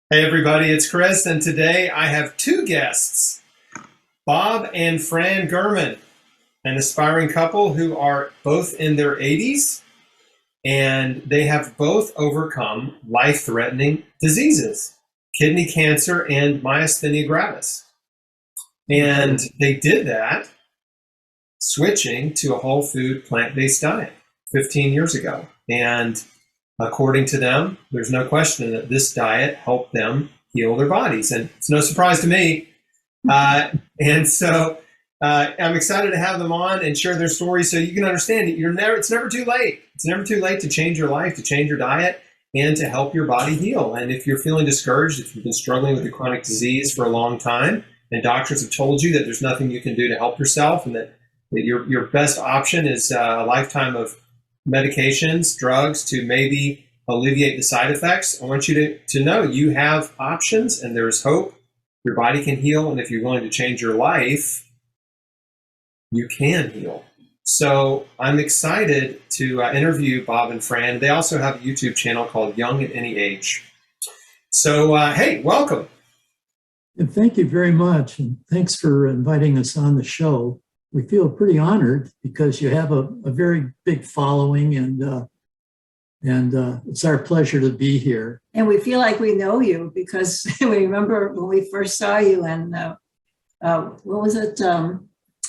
Hey everybody, it's Chris, and today I have two guests, Bob and Fran Gurman, an aspiring couple who are both in their 80s, and they have both overcome life-threatening diseases, kidney cancer and myasthenia gravis. And they did that switching to a whole food, plant-based diet 15 years ago. And according to them, there's no question that this diet helped them heal their bodies. And it's no surprise to me. And so I'm excited to have them on and share their stories so you can understand it. It's never too late. It's never too late to change your life, to change your diet, and to help your body heal. And if you're feeling discouraged, if you've been struggling with a chronic disease for a long time, and doctors have told you that there's nothing you can do to help yourself, and that your best option is a lifetime of medications, drugs to maybe alleviate the side effects, I want you to know you have options and there's hope. Your body can heal, and if you're willing to change your life, you can heal. So I'm excited to interview Bob and Fran. They also have a YouTube channel called Young at Any Age. So, hey, welcome. And thank you very much. And thanks for inviting us on the show. We feel pretty honored because you have a very big following, and it's our pleasure to be here. And we feel like we know you because we remember when we first saw you, and what was it?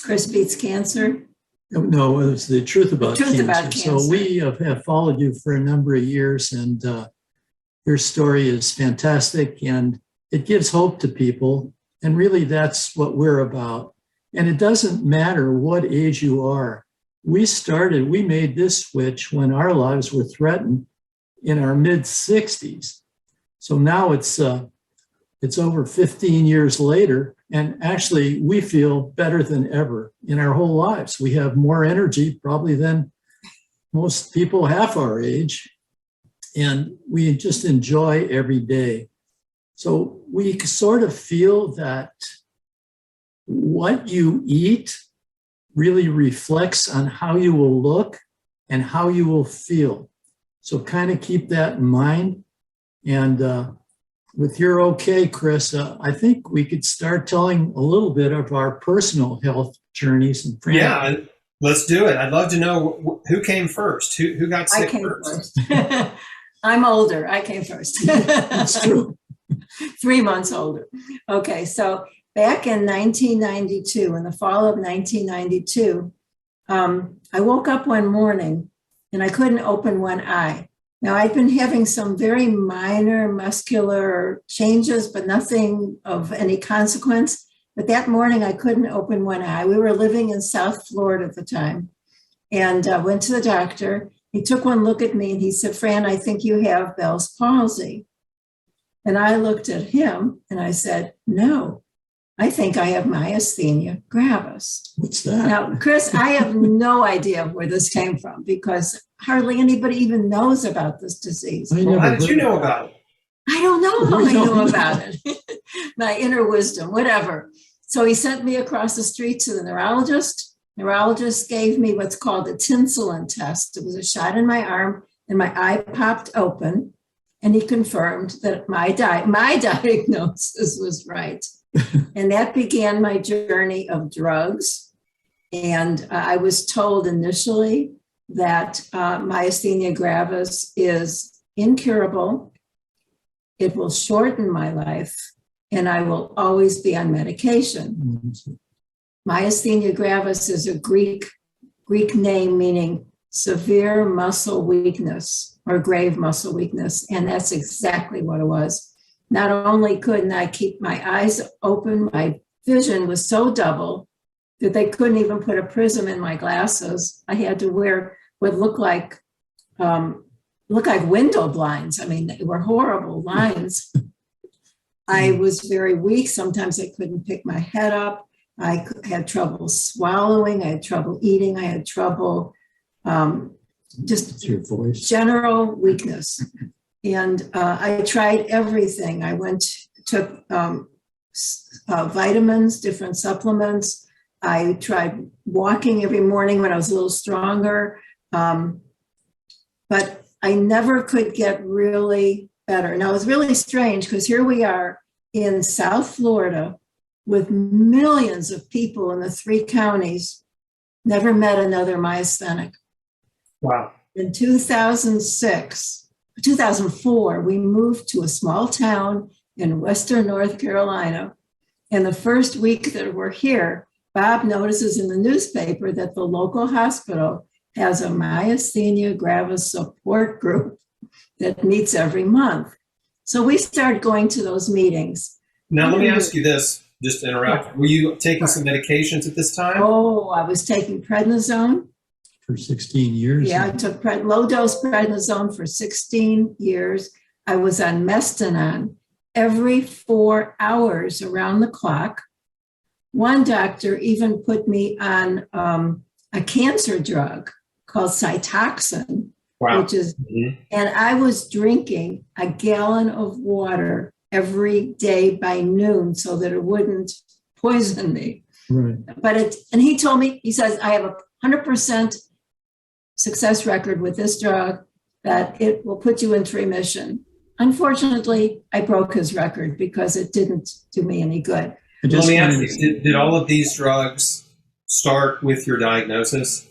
Chris Beats Cancer? No, it was the Truth About Cancer. About Cancer. So we have followed you for a number of years, and your story is fantastic, and it gives hope to people. And really, that's what we're about. And it doesn't matter what age you are. We made this switch when our lives were threatened in our mid-60s. So now it's over 15 years later, and actually we feel better than ever in our whole lives. We have more energy probably than most people half our age, and we just enjoy every day. So we sort of feel that what you eat really reflects on how you will look and how you will feel. So kind of keep that in mind. And with your okay, Chris, I think we could start telling a little bit of our personal health journeys. And yeah, let's do it. I'd love to know who came first, who got sick first. I'm older. I came first. That's true. 3 months older. Okay, so back in 1992, in the fall of 1992, I woke up one morning and I couldn't open one eye. Now, I'd been having some very minor muscular changes, but nothing of any consequence. But that morning, I couldn't open one eye. We were living in South Florida at the time, and went to the doctor. He took one look at me and he said, "Fran, I think you have Bell's palsy." And I looked at him and I said, "No, I think I have myasthenia gravis." What's that? Now, Chris, I have no idea where this came from because hardly anybody even knows about this disease. Well, how did you know about it? I don't know how I knew about it. My inner wisdom, whatever. So he sent me across the street to the neurologist. Neurologist gave me what's called a tinselin test. It was a shot in my arm and my eye popped open, and he confirmed that my diagnosis was right. And that began my journey of drugs. And I was told initially that myasthenia gravis is incurable. It will shorten my life, and I will always be on medication. Mm-hmm. Myasthenia gravis is a Greek name meaning severe muscle weakness or grave muscle weakness. And that's exactly what it was. Not only couldn't I keep my eyes open, my vision was so double that they couldn't even put a prism in my glasses. I had to wear what looked like window blinds. I mean, they were horrible lines. I was very weak. Sometimes I couldn't pick my head up. I had trouble swallowing. I had trouble eating. I had trouble just your voice. General weakness. And I tried everything. I took vitamins, different supplements. I tried walking every morning when I was a little stronger. But I never could get really better. Now, it's really strange because here we are in South Florida with millions of people in the 3 counties, never met another myasthenic. Wow. In 2004, we moved to a small town in Western North Carolina. And the first week that we're here, Bob notices in the newspaper that the local hospital has a Myasthenia Gravis support group that meets every month. So we started going to those meetings. Now, let me ask you this, just to interrupt. Were you taking some medications at this time? Oh, I was taking prednisone. For 16 years. Yeah, I took low-dose prednisone for 16 years. I was on Mestinon every 4 hours around the clock. One doctor even put me on a cancer drug called Cytoxan, Wow. which is, and I was drinking a gallon of water every day by noon so that it wouldn't poison me. Right. But and he told me, he says, I have a 100% success record with this drug, that it will put you into remission. Unfortunately, I broke his record because it didn't do me any good. Let me ask you, did all of these drugs start with your diagnosis?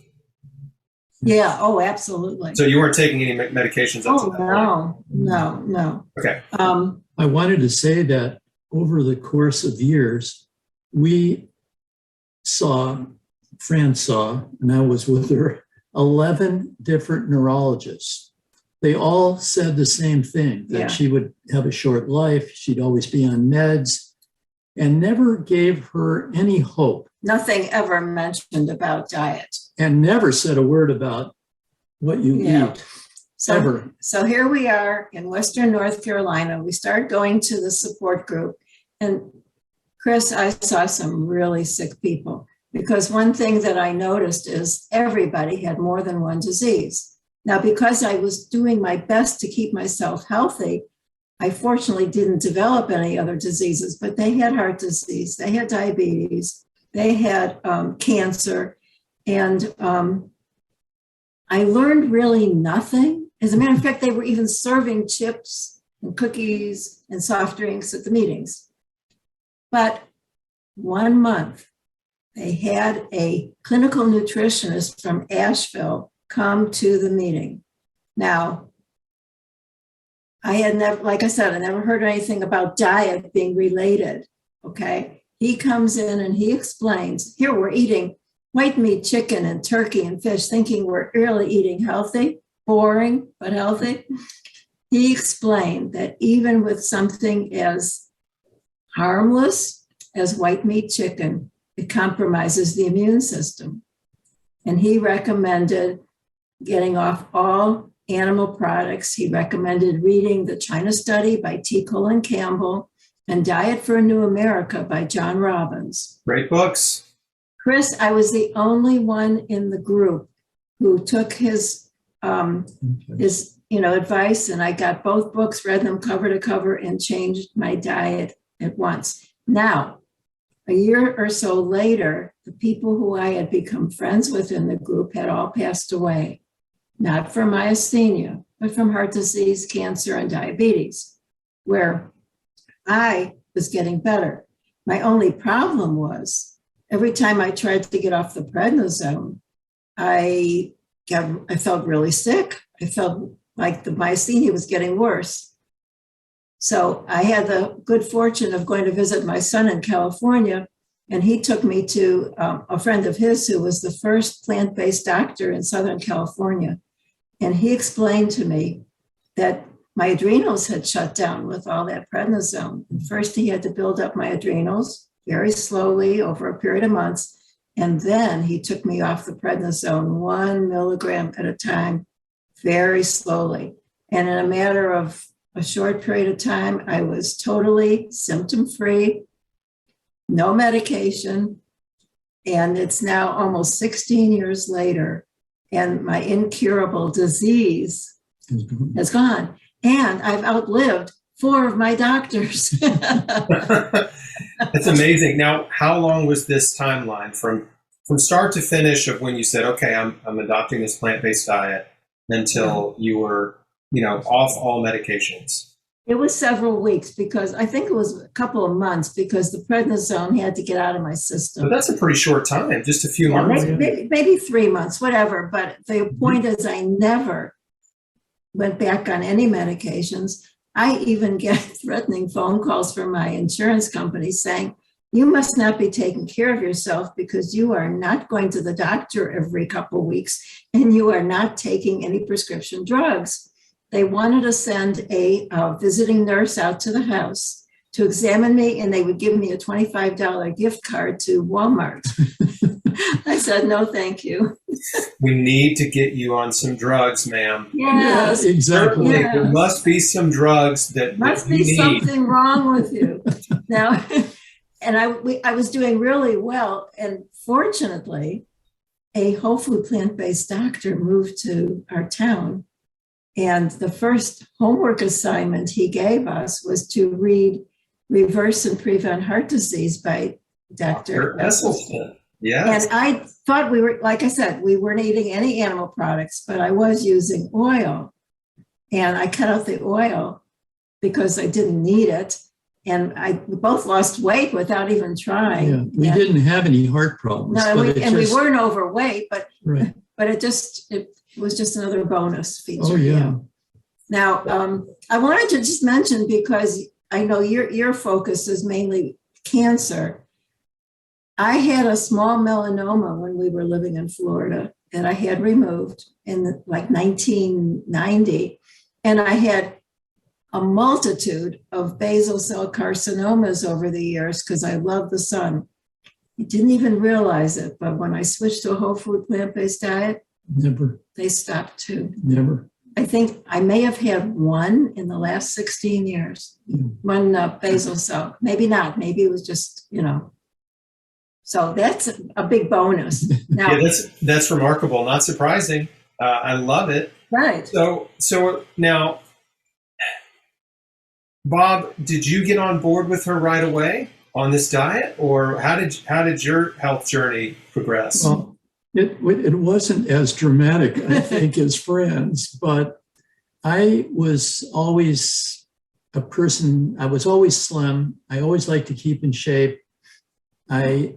Yeah, oh, absolutely. So you weren't taking any medications up to that point? No. Okay. I wanted to say that over the course of years, Fran saw, and I was with her, 11 different neurologists. They all said the same thing, that she would have a short life, she'd always be on meds, and never gave her any hope. Nothing ever mentioned about diet. And never said a word about what you eat, ever. So here we are in Western North Carolina. We started going to the support group. And Chris, I saw some really sick people. Because one thing that I noticed is everybody had more than one disease. Now, because I was doing my best to keep myself healthy, I fortunately didn't develop any other diseases, but they had heart disease, they had diabetes, they had cancer, and I learned really nothing. As a matter of fact, they were even serving chips and cookies and soft drinks at the meetings. But 1 month, they had a clinical nutritionist from Asheville come to the meeting. Now, I had never, like I said, I never heard anything about diet being related, okay? He comes in and he explains, here we're eating white meat, chicken, and turkey and fish, thinking we're really eating healthy, boring, but healthy. He explained that even with something as harmless as white meat chicken, it compromises the immune system. And he recommended getting off all animal products. He recommended reading The China Study by T. Colin Campbell and Diet for a New America by John Robbins. Great books. Chris, I was the only one in the group who took his advice, and I got both books, read them cover to cover, and changed my diet at once. Now, a year or so later, the people who I had become friends with in the group had all passed away, not from myasthenia, but from heart disease, cancer, and diabetes, where I was getting better. My only problem was every time I tried to get off the prednisone, I felt really sick. I felt like the myasthenia was getting worse. So I had the good fortune of going to visit my son in California, and he took me to a friend of his who was the first plant-based doctor in Southern California. And he explained to me that my adrenals had shut down with all that prednisone. First, he had to build up my adrenals very slowly over a period of months. And then he took me off the prednisone 1 milligram at a time, very slowly. And in a matter of a short period of time, I was totally symptom-free, no medication. And it's now almost 16 years later, and my incurable disease has gone. And I've outlived 4 of my doctors. That's amazing. Now, how long was this timeline from start to finish of when you said, okay, I'm adopting this plant-based diet until you were, off all medications? It was several weeks because I think it was a couple of months because the prednisone had to get out of my system. But that's a pretty short time, just a few Yeah, months. maybe 3 months, whatever. But the point is, I never went back on any medications. I even get threatening phone calls from my insurance company saying, you must not be taking care of yourself because you are not going to the doctor every couple of weeks and you are not taking any prescription drugs. They wanted to send a visiting nurse out to the house to examine me, and they would give me a $25 gift card to Walmart. I said, no, thank you. We need to get you on some drugs, ma'am. Yes, Yeah, exactly. yes. There must be some drugs that Must we be need. something wrong with you. Now, and I was doing really well. And fortunately, a whole food plant-based doctor moved to our town. And the first homework assignment he gave us was to read Reverse and Prevent Heart Disease by Dr. Esselstyn. Yes. And I thought we were, like I said, we weren't eating any animal products, but I was using oil. And I cut out the oil because I didn't need it. And we both lost weight without even trying. Yeah, we didn't have any heart problems. No, we weren't overweight, but right. but it was just another bonus feature. Oh, yeah. Now, I wanted to just mention, because I know your focus is mainly cancer. I had a small melanoma when we were living in Florida that I had removed in like 1990. And I had a multitude of basal cell carcinomas over the years because I love the sun. I didn't even realize it, but when I switched to a whole food plant-based diet, Never. they stopped too. Never. I think I may have had one in the last 16 years, one basal cell. Maybe not. Maybe it was just, So that's a big bonus. Now, Yeah, that's remarkable. Not surprising. I love it. right. So now, Bob, did you get on board with her right away on this diet, or how did your health journey progress? Well, it wasn't as dramatic, I think, as Fran's, but I was always a person. I was always slim. I always liked to keep in shape. I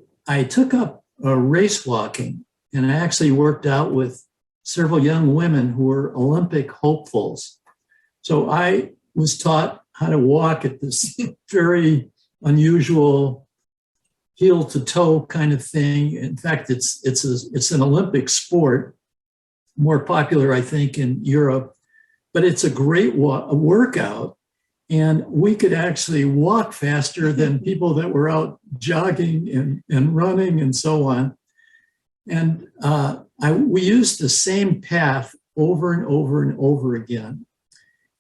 took up race walking, and I actually worked out with several young women who were Olympic hopefuls. So I was taught how to walk at this very unusual heel to toe kind of thing. In fact, it's an Olympic sport, more popular, I think, in Europe, but it's a great workout. And we could actually walk faster than people that were out jogging and running and so on. And we used the same path over and over and over again.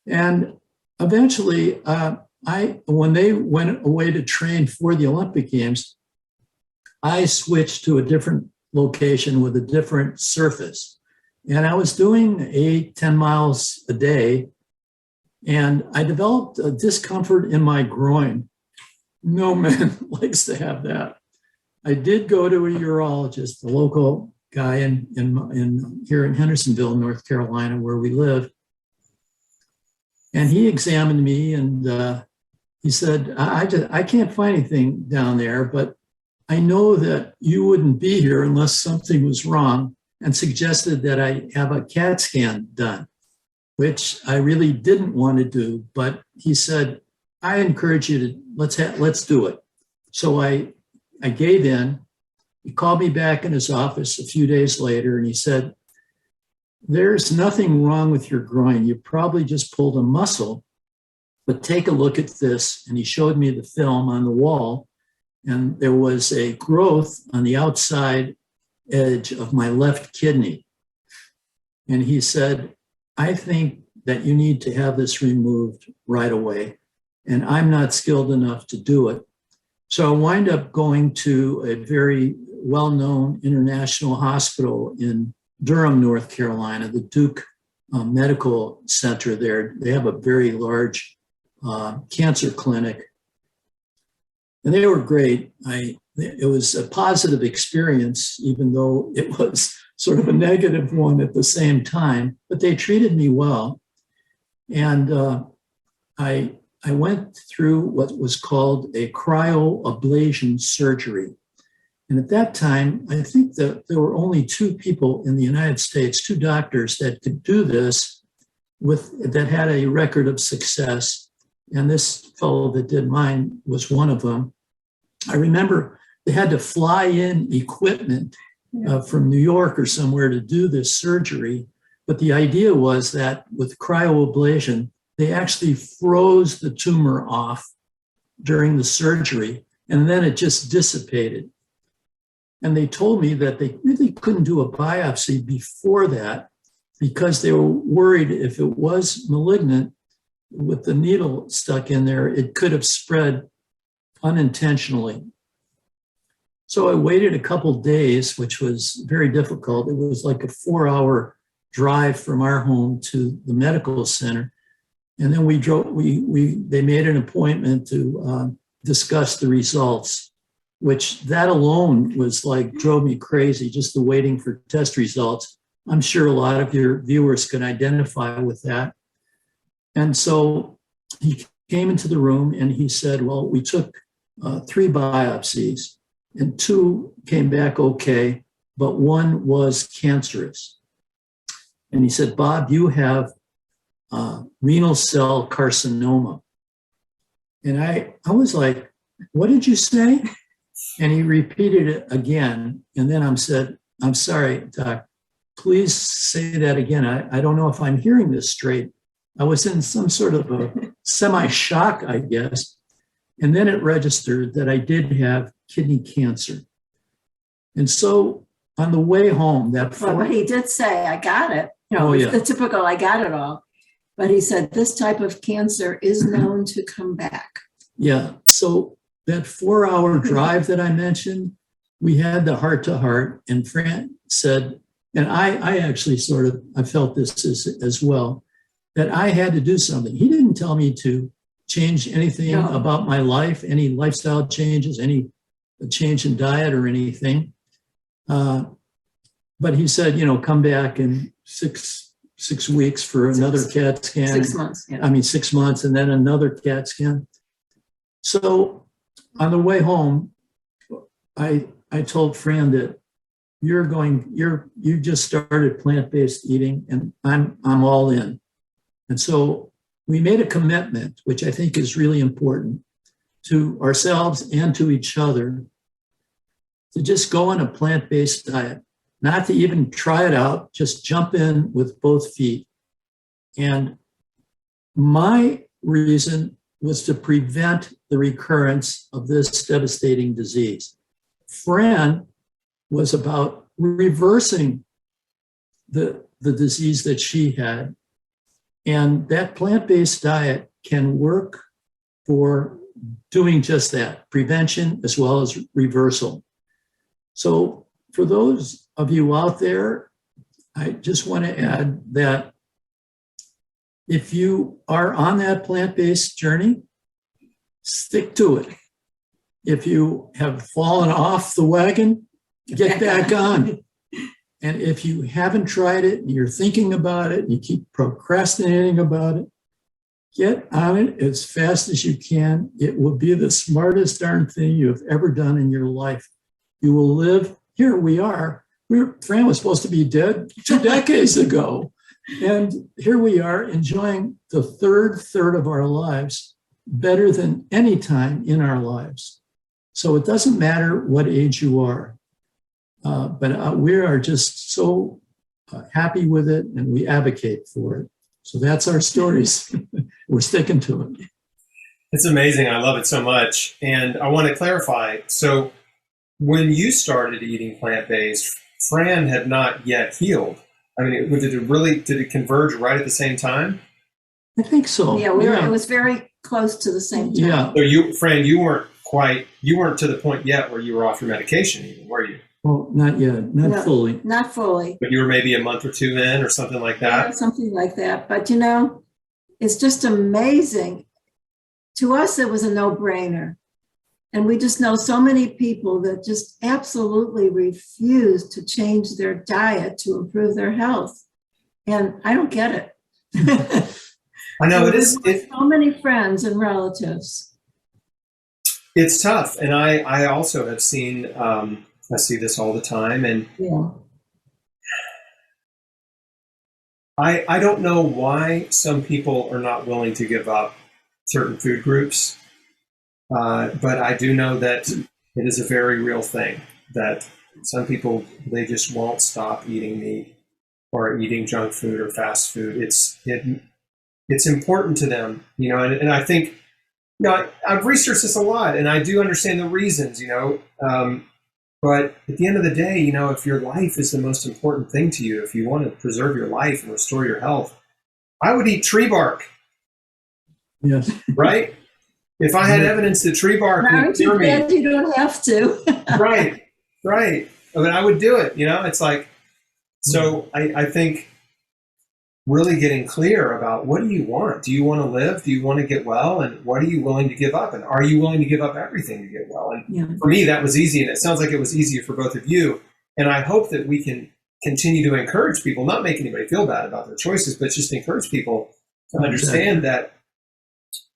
And eventually, when they went away to train for the Olympic Games, I switched to a different location with a different surface. And I was doing 8-10 miles a day. And I developed a discomfort in my groin. No man likes to have that. I did go to a urologist, a local guy in here in Hendersonville, North Carolina, where we live. And he examined me, and he said, I can't find anything down there, but I know that you wouldn't be here unless something was wrong, and suggested that I have a CAT scan done, which I really didn't want to do. But he said, I encourage you to let's do it. So I gave in. He called me back in his office a few days later, and he said, there's nothing wrong with your groin. You probably just pulled a muscle, but take a look at this. And he showed me the film on the wall, and there was a growth on the outside edge of my left kidney. And he said, I think that you need to have this removed right away. And I'm not skilled enough to do it. So I wind up going to a very well-known international hospital in Durham, North Carolina, the Duke Medical Center there. They have a very large cancer clinic. And they were great. It was a positive experience, even though it was sort of a negative one at the same time, but they treated me well. And I I went through what was called a cryoablation surgery. And at that time, I think that there were only two people in the United States, two doctors that could do this that had a record of success. And this fellow that did mine was one of them. I remember they had to fly in equipment from New York or somewhere to do this surgery. But the idea was that with cryoablation, they actually froze the tumor off during the surgery, and then it just dissipated. And they told me that they really couldn't do a biopsy before that because they were worried if it was malignant with the needle stuck in there, it could have spread unintentionally. So I waited a couple days, which was very difficult. It was like a 4-hour drive from our home to the medical center. And then they made an appointment to discuss the results, which that alone was like, drove me crazy, just the waiting for test results. I'm sure a lot of your viewers can identify with that. And so he came into the room and he said, well, we took 3 biopsies and 2 came back okay, but 1 was cancerous. And he said, Bob, you have renal cell carcinoma. And I was like, what did you say? And he repeated it again. And then I said, I'm sorry, Doc, please say that again. I don't know if I'm hearing this straight. I was in some sort of a semi-shock, I guess. And then it registered that I did have kidney cancer. And so on the way home, but he did say, I got it. You know, the typical, I got it all. But he said, this type of cancer is known to come back. Yeah. So that 4-hour drive that I mentioned, we had the heart-to-heart, and Fran said, and I actually I felt this as well, that I had to do something. He didn't tell me to change anything about my life, any lifestyle changes, any change in diet or anything. But he said, come back in six weeks for another CAT scan. 6 months. Yeah. 6 months, and then another CAT scan. So on the way home, I told Fran that you just started plant-based eating, and I'm all in. And so we made a commitment, which I think is really important, to ourselves and to each other, to just go on a plant-based diet, not to even try it out, just jump in with both feet. And my reason was to prevent the recurrence of this devastating disease. Fran was about reversing the disease that she had. And that plant-based diet can work for doing just that, prevention as well as reversal. So for those of you out there, I just want to add that if you are on that plant-based journey, stick to it. If you have fallen off the wagon, get back on. And if you haven't tried it and you're thinking about it and you keep procrastinating about it, get on it as fast as you can. It will be the smartest darn thing you have ever done in your life. You will live. Here we are. Fran was supposed to be dead 2 decades ago. And here we are enjoying the third of our lives better than any time in our lives. So it doesn't matter what age you are. But we are just so happy with it, and we advocate for it. So that's our stories. We're sticking to it. It's amazing. I love it so much. And I want to clarify. So when you started eating plant-based, Fran had not yet healed. I mean, did it converge right at the same time? I think so. Yeah, it was very close to the same time. Yeah. So Fran, you weren't to the point yet where you were off your medication even, were you? Well, not yet, not fully. Not fully. But you were maybe a month or 2 in or something like that? Yeah, something like that. But, it's just amazing. To us, it was a no-brainer. And we just know so many people that just absolutely refuse to change their diet to improve their health. And I don't get it. I know it is. So many friends and relatives. It's tough, and I also have seen. I see this all the time, and Yeah. I don't know why some people are not willing to give up certain food groups, but I do know that it is a very real thing that some people, they just won't stop eating meat or eating junk food or fast food. It's important to them, you know, and I think, you know, I've researched this a lot, and I do understand the reasons, you know, but at the end of the day, you know, if your life is the most important thing to you, if you want to preserve your life and restore your health, I would eat tree bark. Yes. Right? If I had evidence that tree bark would cure me. Aren't you glad you don't have to? Right. I mean, I would do it, you know, it's like, so I think really getting clear about what do you want? Do you want to live? Do you want to get well? And what are you willing to give up? And are you willing to give up everything to get well? And for me, that was easy. And it sounds like it was easier for both of you. And I hope that we can continue to encourage people, not make anybody feel bad about their choices, but just encourage people to understand that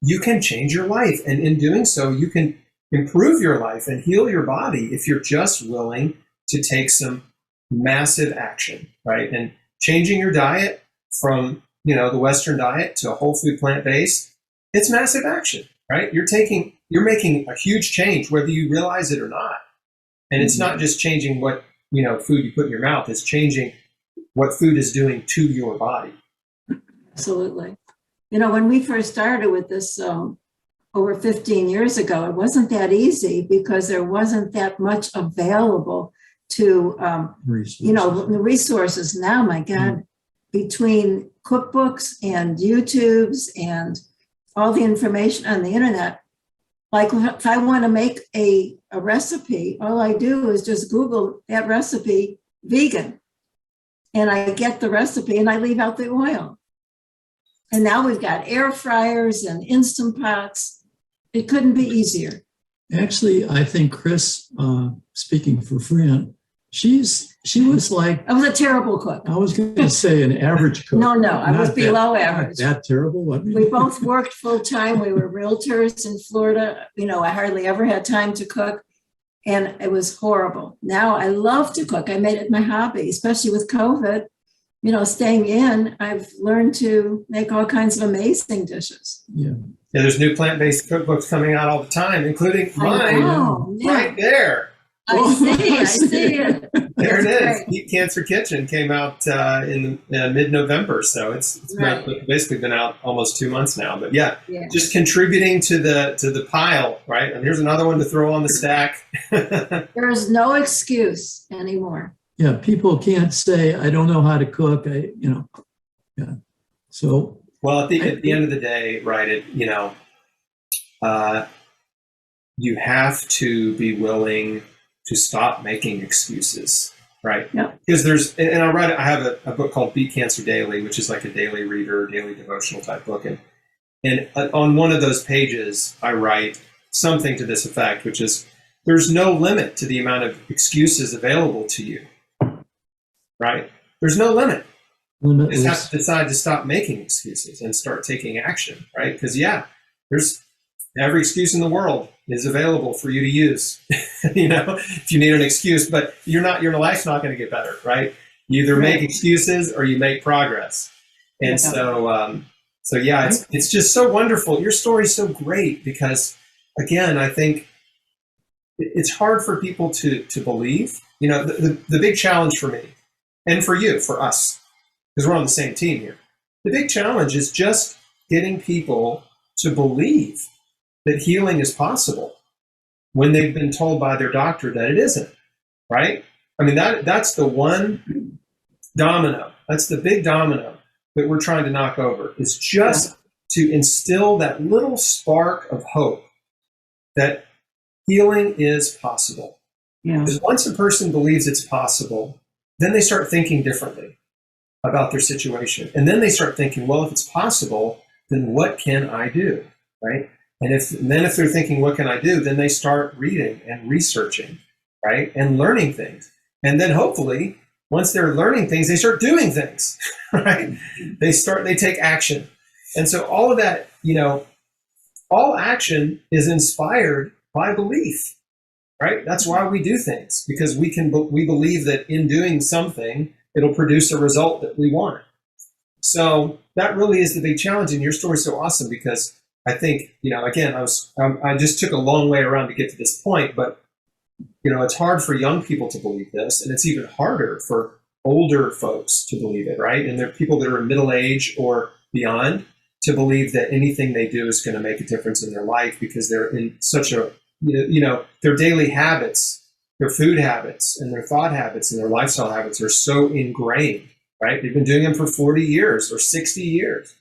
you can change your life. And in doing so, you can improve your life and heal your body if you're just willing to take some massive action, right? And changing your diet from, you know, the Western diet to a whole food plant-based, it's massive action, right? You're making a huge change, whether you realize it or not. And it's not just changing what, you know, food you put in your mouth, it's changing what food is doing to your body. Absolutely. You know, when we first started with this over 15 years ago, it wasn't that easy because there wasn't that much available to, you know, the resources now, my God, between cookbooks and YouTubes and all the information on the internet. Like if I want to make a recipe, all I do is just Google that recipe, vegan, and I get the recipe and I leave out the oil. And now we've got air fryers and Instant Pots. It couldn't be easier. Actually, I think Chris, speaking for Fran, she was like, I was a terrible cook. I was going to say an average cook. No, I was below average. Not that terrible. I mean, we both worked full time. We were realtors in Florida. You know, I hardly ever had time to cook, and it was horrible. Now I love to cook. I made it my hobby, especially with COVID. You know, staying in, I've learned to make all kinds of amazing dishes. Yeah, there's new plant-based cookbooks coming out all the time, including mine right there. I see it. There it is. Eat Cancer Kitchen came out in mid-November, so it's basically been out almost 2 months now. But yeah, just contributing to the pile, right? And here's another one to throw on the stack. There is no excuse anymore. Yeah, people can't say I don't know how to cook. So well, at the end of the day, right? You have to be willing to stop making excuses, right? Yeah. Because I have a book called Beat Cancer Daily, which is like a daily reader, daily devotional type book. And on one of those pages, I write something to this effect, which is, there's no limit to the amount of excuses available to you, right? There's no limit. You just have to decide to stop making excuses and start taking action, right? Because there's every excuse in the world is available for you to use, you know, if you need an excuse, but your life's not going to get better, right? You either make excuses or you make progress. And so it's just so wonderful. Your story's so great because, again, I think it's hard for people to believe, you know, the big challenge for me and for you, for us, because we're on the same team here. The big challenge is just getting people to believe that healing is possible when they've been told by their doctor that it isn't, right? I mean, that's the one domino. That's the big domino that we're trying to knock over, is just to instill that little spark of hope that healing is possible. Yeah. Because once a person believes it's possible, then they start thinking differently about their situation. And then they start thinking, well, if it's possible, then what can I do, right? And then if they're thinking, what can I do? Then they start reading and researching, right? And learning things. And then hopefully, once they're learning things, they start doing things, right? They take action. And so all of that, all action is inspired by belief, right? That's why we do things, because we believe that in doing something, it'll produce a result that we want. So that really is the big challenge. And your story is so awesome because I think, again, I just took a long way around to get to this point, but it's hard for young people to believe this, and it's even harder for older folks to believe it, right? And there are people that are in middle age or beyond to believe that anything they do is going to make a difference in their life because they're in such a, their daily habits, their food habits and their thought habits and their lifestyle habits are so ingrained, right? They've been doing them for 40 years or 60 years.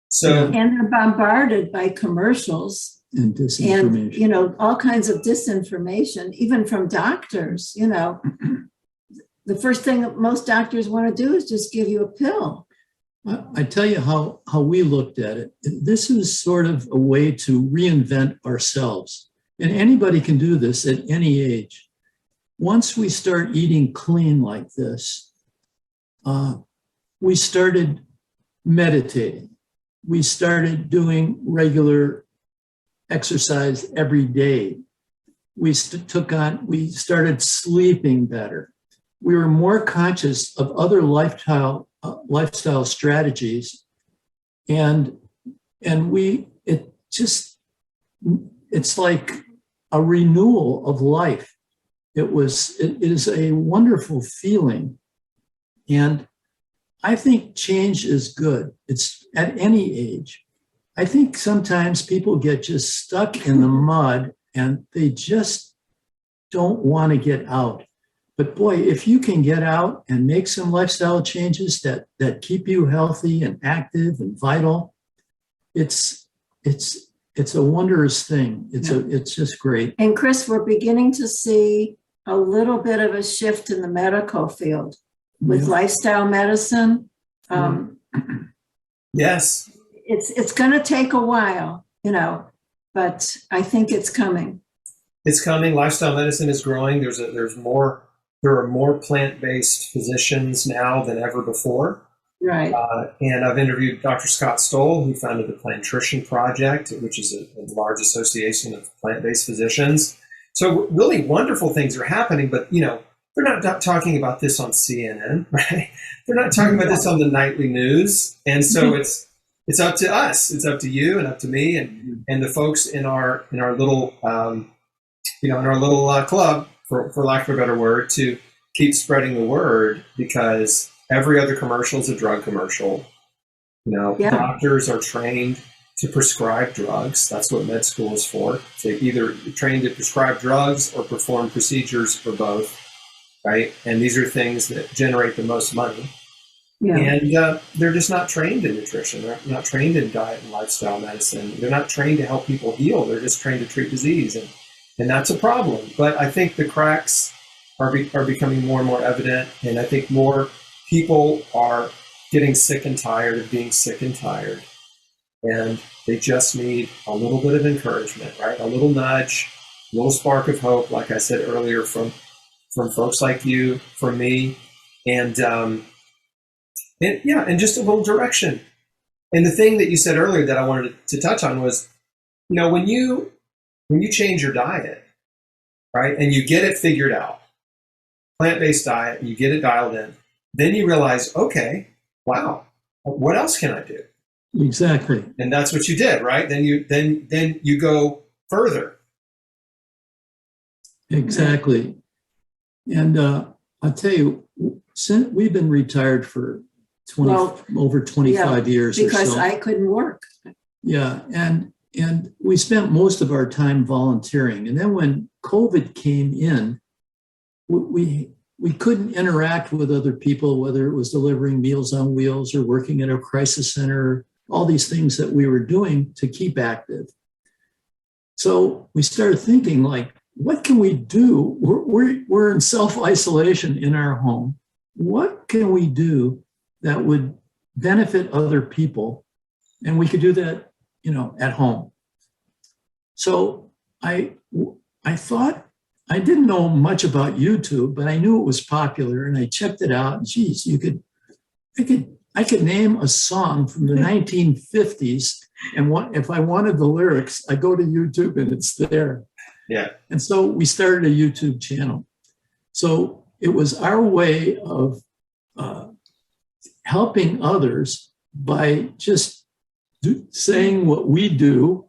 So, and they're bombarded by commercials and disinformation. And, all kinds of disinformation, even from doctors. The first thing that most doctors want to do is just give you a pill. I tell you how we looked at it. This is sort of a way to reinvent ourselves. And anybody can do this at any age. Once we start eating clean like this, we started meditating. We started doing regular exercise every day. We started sleeping better. We were more conscious of other lifestyle strategies, and it's like a renewal of life. It is a wonderful feeling, and I think change is good. It's at any age. I think sometimes people get just stuck in the mud and they just don't want to get out. But boy, if you can get out and make some lifestyle changes that keep you healthy and active and vital, it's a wondrous thing. It's just great. And Chris, we're beginning to see a little bit of a shift in the medical field with lifestyle medicine. Yes. It's going to take a while, but I think it's coming. It's coming. Lifestyle medicine is growing. There are more plant-based physicians now than ever before. Right. And I've interviewed Dr. Scott Stoll, who founded the Plantrition Project, which is a large association of plant-based physicians. So really wonderful things are happening, but they're not talking about this on CNN, right? They're not talking about this on the nightly news. And so it's up to us. It's up to you and up to me and the folks in our little club, for lack of a better word, to keep spreading the word, because every other commercial is a drug commercial. Doctors are trained to prescribe drugs. That's what med school is for. They either trained to prescribe drugs or perform procedures or both, right? And these are things that generate the most money. Yeah. And they're just not trained in nutrition. They're not trained in diet and lifestyle medicine. They're not trained to help people heal. They're just trained to treat disease. And that's a problem. But I think the cracks are becoming more and more evident. And I think more people are getting sick and tired of being sick and tired. And they just need a little bit of encouragement, right? A little nudge, a little spark of hope, like I said earlier, from folks like you, from me, and just a little direction. And the thing that you said earlier that I wanted to touch on was, when you change your diet, right, and you get it figured out, plant-based diet, and you get it dialed in, then you realize, okay, wow, what else can I do? Exactly. And that's what you did, right? Then you go further. Exactly. And I'll tell you, since we've been retired for over 25 years or so. Because I couldn't work. Yeah, and we spent most of our time volunteering. And then when COVID came in, we couldn't interact with other people, whether it was delivering Meals on Wheels or working at a crisis center, all these things that we were doing to keep active. So we started thinking, like, what can we do? We're in self-isolation in our home. What can we do that would benefit other people? And we could do that, at home. So I thought, I didn't know much about YouTube, but I knew it was popular, and I checked it out. And geez, I could name a song from the 1950s, and if I wanted the lyrics, I go to YouTube and it's there. Yeah. And so we started a YouTube channel. So it was our way of helping others by just saying what we do.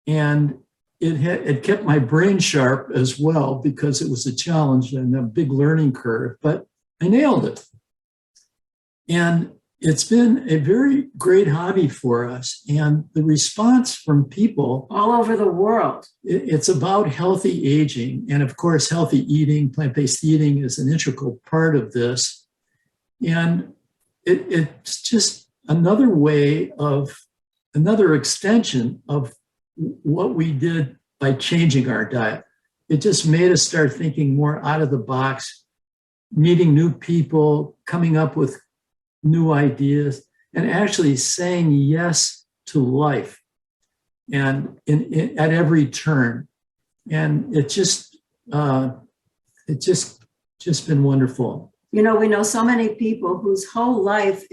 And it kept my brain sharp as well, because it was a challenge and a big learning curve, but I nailed it. And it's been a very great hobby for us. And the response from people all over the world. It's about healthy aging. And of course, healthy eating, plant-based eating is an integral part of this. And it's just another way of, another extension of what we did by changing our diet. It just made us start thinking more out of the box, meeting new people, coming up with new ideas, and actually saying yes to life, and at every turn. And it just been wonderful. You know, we know so many people whose whole life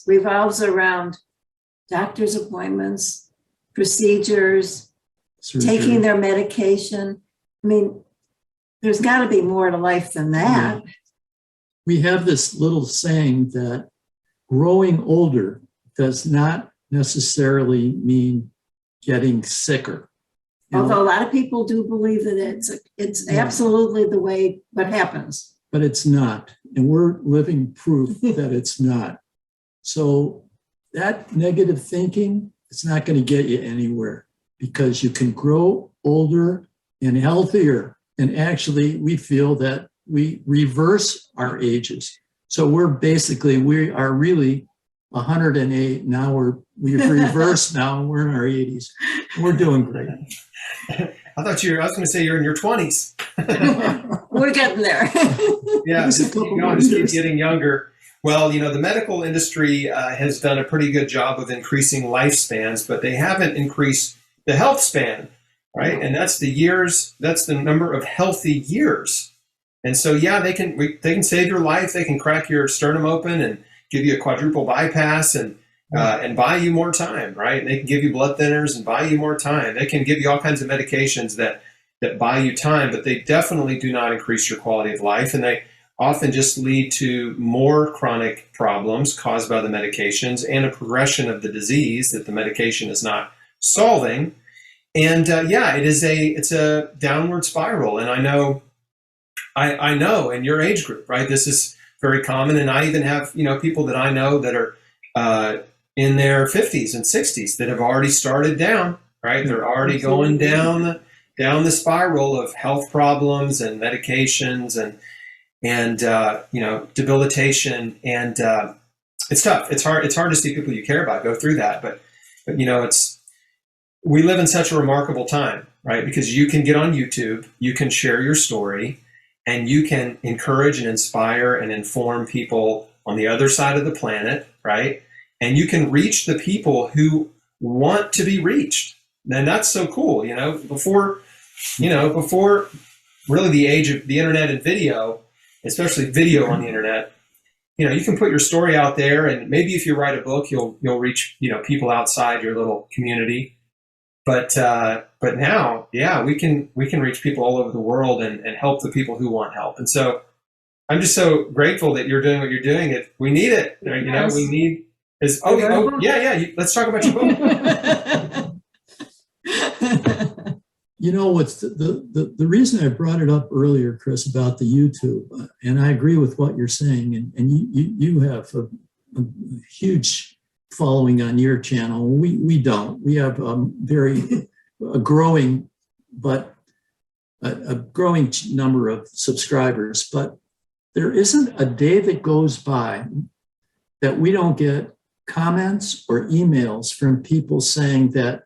revolves around doctor's appointments, procedures, Surgery. Taking their medication. I mean, there's got to be more to life than that. We have this little saying that growing older does not necessarily mean getting sicker. Although a lot of people do believe that it's absolutely the way what happens. But it's not. And we're living proof that it's not. So that negative thinking, it's not going to get you anywhere, because you can grow older and healthier. And actually, we feel that we reverse our ages. So we are really 108. Now we've reversed now, and we're in our 80s. We're doing great. I was going to say you're in your 20s. We're getting there. Yeah, just keep getting younger. Well, you know, the medical industry has done a pretty good job of increasing lifespans, but they haven't increased the health span, right? And that's the years, that's the number of healthy years. And so, yeah, they can save your life. They can crack your sternum open and give you a quadruple bypass and buy you more time, right? And they can give you blood thinners and buy you more time. They can give you all kinds of medications that buy you time, but they definitely do not increase your quality of life. And they often just lead to more chronic problems caused by the medications and a progression of the disease that the medication is not solving. And it's a downward spiral. And I know in your age group, right, this is very common. And I even have, people that I know that are in their 50s and 60s that have already started down, right? They're already going down the spiral of health problems and medications and debilitation. And it's tough. It's hard to see people you care about go through that. But we live in such a remarkable time, right? Because you can get on YouTube, you can share your story, and you can encourage and inspire and inform people on the other side of the planet, right? And you can reach the people who want to be reached. And that's so cool. Before really the age of the internet and video, especially video on the internet, you can put your story out there, and maybe if you write a book, you'll reach, people outside your little community. But now, we can reach people all over the world and help the people who want help. And so I'm just so grateful that you're doing what you're doing. We need it. Yes. We need is let's talk about your book. What's the reason I brought it up earlier, Chris, about the YouTube, and I agree with what you're saying, and you have a huge following on your channel. We don't. We have a growing number of subscribers, but there isn't a day that goes by that we don't get comments or emails from people saying that,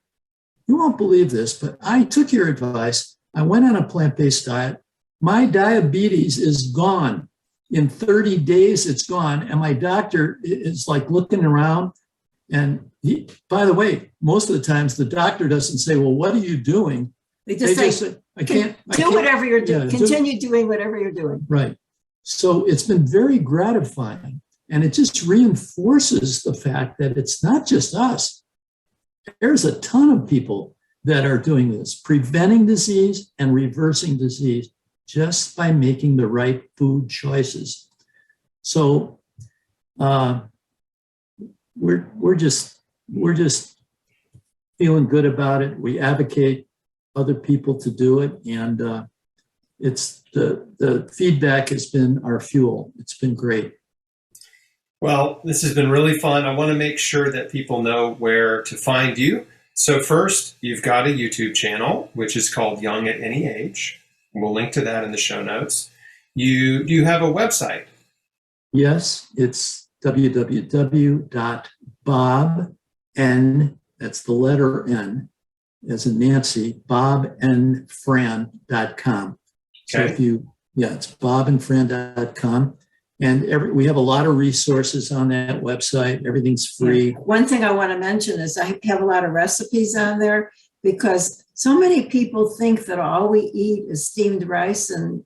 you won't believe this, but I took your advice. I went on a plant-based diet. My diabetes is gone. In 30 days, it's gone. And my doctor is like looking around. And by the way, most of the times the doctor doesn't say, well, what are you doing? They just say, I can't do whatever you're doing. Continue doing whatever you're doing. Right. So it's been very gratifying. And it just reinforces the fact that it's not just us. There's a ton of people that are doing this, preventing disease and reversing disease just by making the right food choices. So we're just feeling good about it. We advocate other people to do it, and it's the feedback has been our fuel. It's been great. Well, this has been really fun. I want to make sure that people know where to find you. So first, you've got a YouTube channel, which is called Young at Any Age. We'll link to that in the show notes. Do you have a website? Yes, it's www.bobn, that's the letter N, as in Nancy, bobnfran.com. So Okay. it's bobnfran.com. And we have a lot of resources on that website. Everything's free. One thing I want to mention is I have a lot of recipes on there because so many people think that all we eat is steamed rice and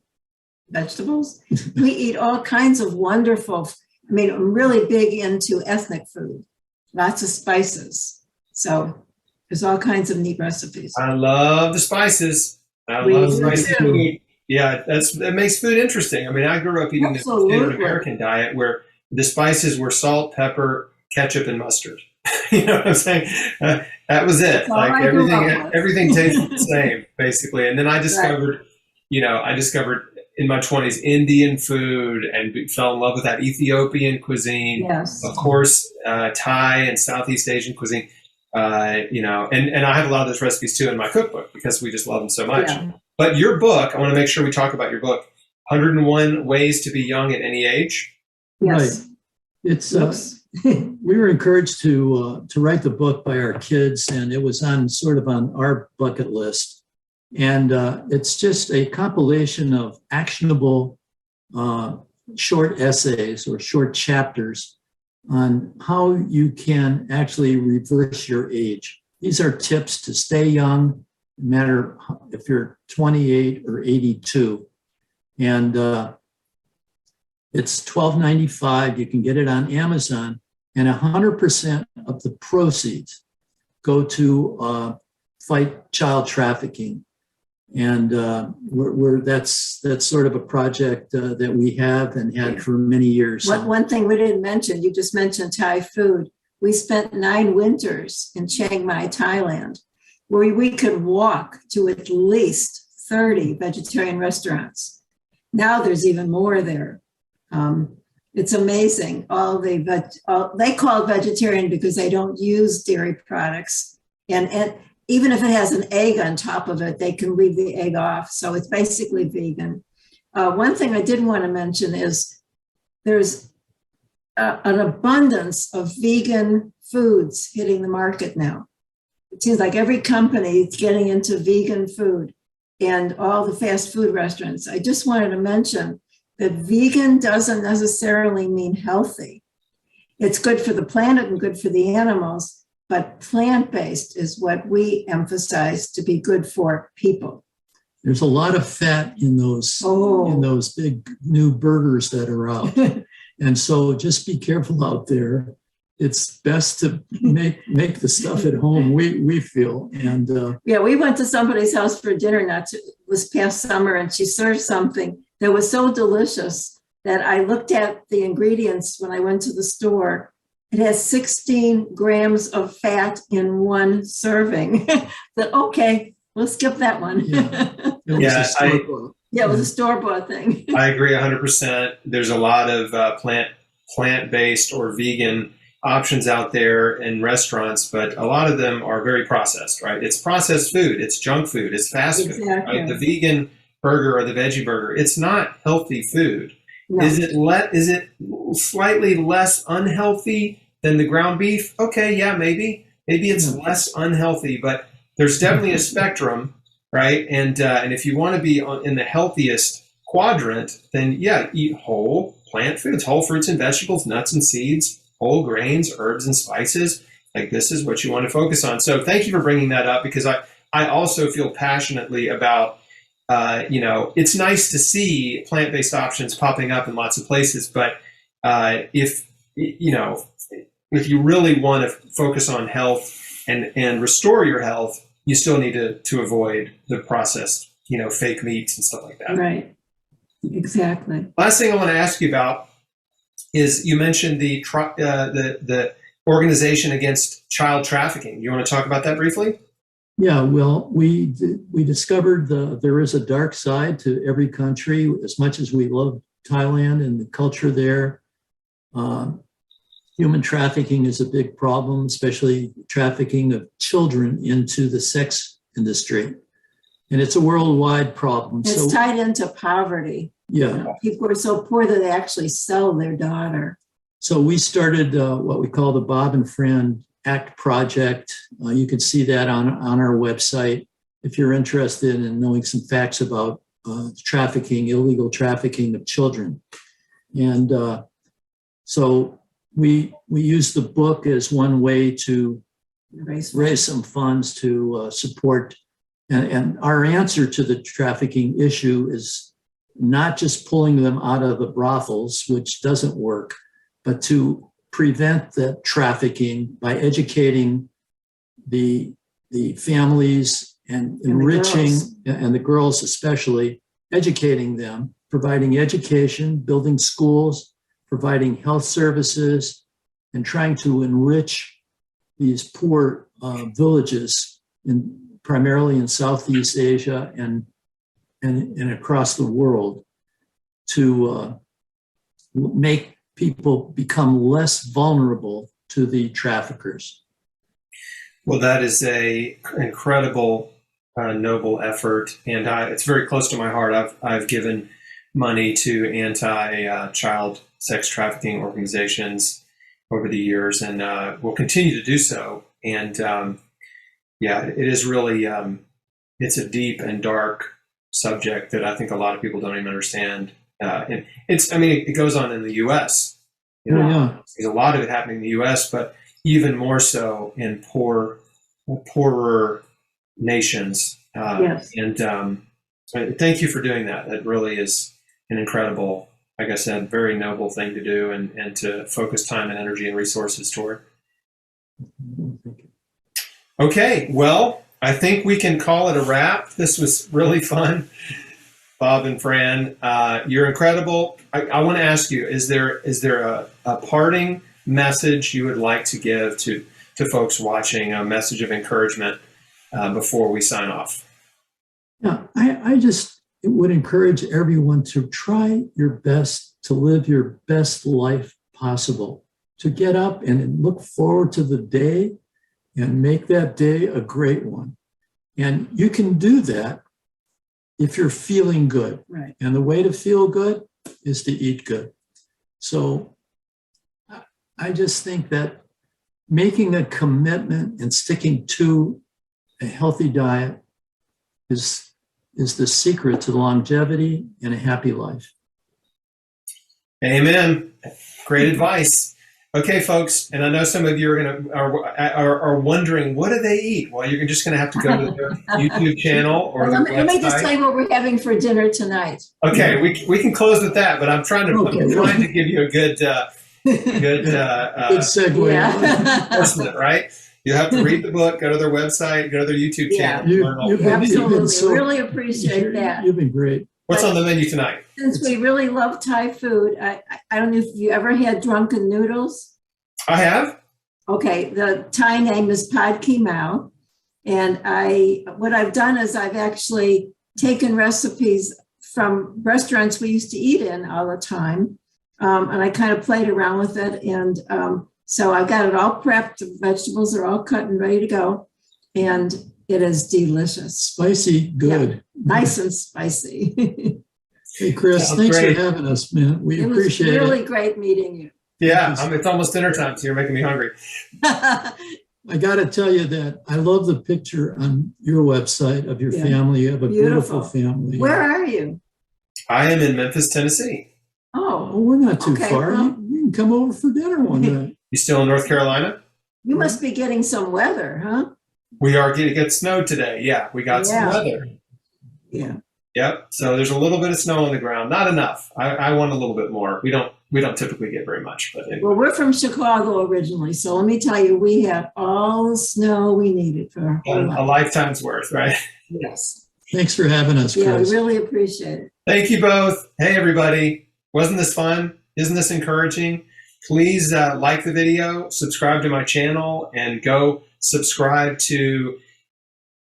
vegetables. We eat all kinds of wonderful, I'm really big into ethnic food, lots of spices. So there's all kinds of neat recipes. I love the spices. I We love do spicy too. food. Yeah, that makes food interesting. I grew up eating the Absolutely. standard American diet where the spices were salt, pepper, ketchup, and mustard. You know what I'm saying? That was it. That's all Like I grew up with. everything tasted the same, basically. And then I discovered, in my 20s Indian food and fell in love with that Ethiopian cuisine. Yes. Of course, Thai and Southeast Asian cuisine. And I have a lot of those recipes too in my cookbook because we just love them so much. Yeah. But your book, I want to make sure we talk about your book, 101 Ways to Be Young at Any Age. Yes. Right. It's we were encouraged to write the book by our kids, and it was on our bucket list. And it's just a compilation of actionable short essays or short chapters on how you can actually reverse your age. These are tips to stay young, no matter if you're 28 or 82. And it's $12.95. You can get it on Amazon, and 100% of the proceeds go to fight child trafficking. And that's sort of a project that we have and had for many years. One thing we didn't mention, you just mentioned Thai food. We spent 9 winters in Chiang Mai, Thailand, where we could walk to at least 30 vegetarian restaurants. Now there's even more there. It's amazing. They call it vegetarian because they don't use dairy products. And even if it has an egg on top of it, they can leave the egg off. So it's basically vegan. One thing I did want to mention is there's an abundance of vegan foods hitting the market now. It seems like every company is getting into vegan food and all the fast food restaurants. I just wanted to mention that vegan doesn't necessarily mean healthy. It's good for the planet and good for the animals, but plant-based is what we emphasize to be good for people. There's a lot of fat in those big new burgers that are out. And so just be careful out there. It's best to make the stuff at home, we feel. And we went to somebody's house for dinner this past summer, and she served something that was so delicious that I looked at the ingredients when I went to the store. It has 16 grams of fat in one serving. Okay, we'll skip that one. It was a store-bought thing. I agree 100%. There's a lot of plant-based or vegan options out there in restaurants, but a lot of them are very processed, right? It's processed food. It's junk food. It's fast food. Right? The vegan burger or the veggie burger, it's not healthy food. No. Is it slightly less unhealthy than the ground beef? Okay, yeah, maybe it's less unhealthy, but there's definitely a spectrum, right? And if you want to be in the healthiest quadrant, then eat whole plant foods, whole fruits and vegetables, nuts and seeds, whole grains, herbs and spices. Like, this is what you want to focus on. So thank you for bringing that up, because I also feel passionately about, it's nice to see plant-based options popping up in lots of places, but if you know, if you really want to focus on health and restore your health, you still need to avoid the processed, you know, fake meats and stuff like that. Right. Exactly. Last thing I want to ask you about is you mentioned the organization against child trafficking. You want to talk about that briefly? Yeah, well, we discovered there is a dark side to every country. As much as we love Thailand and the culture there, human trafficking is a big problem, especially trafficking of children into the sex industry. And it's a worldwide problem. It's tied into poverty. Yeah. People are so poor that they actually sell their daughter. So we started what we call the BOB FRAN ACT project. You can see that on our website if you're interested in knowing some facts about trafficking, illegal trafficking of children. And so we use the book as one way to raise some funds to support. And our answer to the trafficking issue is not just pulling them out of the brothels, which doesn't work, but to prevent the trafficking by educating the families and enriching, and the girls especially, educating them, providing education, building schools, providing health services, and trying to enrich these poor villages, primarily in Southeast Asia and across the world, to make people become less vulnerable to the traffickers. Well, that is a incredible, noble effort, and it's very close to my heart. I've given money to anti-child sex trafficking organizations over the years, and will continue to do so. And yeah, it is really, it's a deep and dark subject that I think a lot of people don't even understand. And it goes on in the U.S. You know, yeah. There's a lot of it happening in the U.S., but even more so in poorer nations. Yes. And thank you for doing that. That really is an incredible, like I said, very noble thing to do, and to focus time and energy and resources toward. Okay, well, I think we can call it a wrap. This was really fun. Bob and Fran, you're incredible. I want to ask you, is there a parting message you would like to give to folks watching, a message of encouragement before we sign off? Yeah, I just would encourage everyone to try your best to live your best life possible, to get up and look forward to the day and make that day a great one. And you can do that if you're feeling good. Right. And the way to feel good is to eat good. So I just think that making a commitment and sticking to a healthy diet is the secret to longevity and a happy life. Amen. Great advice. Okay, folks, and I know some of you are wondering, what do they eat? Well, you're just going to have to go to their YouTube channel or their website. Let me just tell you what we're having for dinner tonight. Okay, we can close with that, but I'm trying to give you a good segue. Yeah. enforcement, right? You have to read the book, go to their website, go to their YouTube channel. Absolutely, really appreciate that. You've been great. What's on the menu tonight? Since we really love Thai food, I don't know if you ever had drunken noodles. I have. Okay, the Thai name is Pad Ki Mao. And what I've done is I've actually taken recipes from restaurants we used to eat in all the time. And I kind of played around with it. And so I've got it all prepped. The vegetables are all cut and ready to go. And it is delicious. Spicy, good. Yeah, nice and spicy. Hey, Chris, thanks for having us, man. We appreciate it. It was really great meeting you. Yeah, it's almost dinner time, so you're making me hungry. I got to tell you that I love the picture on your website of your family. You have a beautiful family. Where are you? I am in Memphis, Tennessee. Oh, we're not too far. Well, you can come over for dinner one night. You still in North Carolina? You must be getting some weather, huh? We are going to get snow today. Yeah, we got some weather. Yeah. Yep. So there's a little bit of snow on the ground. Not enough. I want a little bit more. We don't we don't typically get very much. But anyway. Well, we're from Chicago originally, so let me tell you, we have all the snow we needed for A lifetime's worth, right? Yes. Thanks for having us, Chris. Yeah, we really appreciate it. Thank you both. Hey, everybody. Wasn't this fun? Isn't this encouraging? Please like the video, subscribe to my channel, and go subscribe to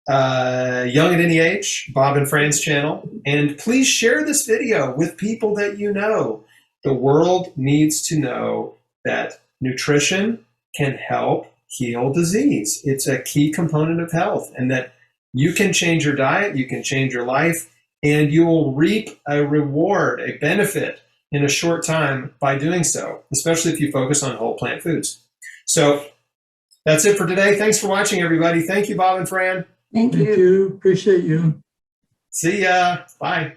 Young at Any Age, Bob and Fran's channel. And please share this video with people that you know. The world needs to know that nutrition can help heal disease. It's a key component of health, and that you can change your diet, you can change your life, and you will reap a reward, a benefit in a short time by doing so, especially if you focus on whole plant foods. So that's it for today. Thanks for watching, everybody. Thank you, Bob and Fran. Thank you. Thank you. Appreciate you. See ya. Bye.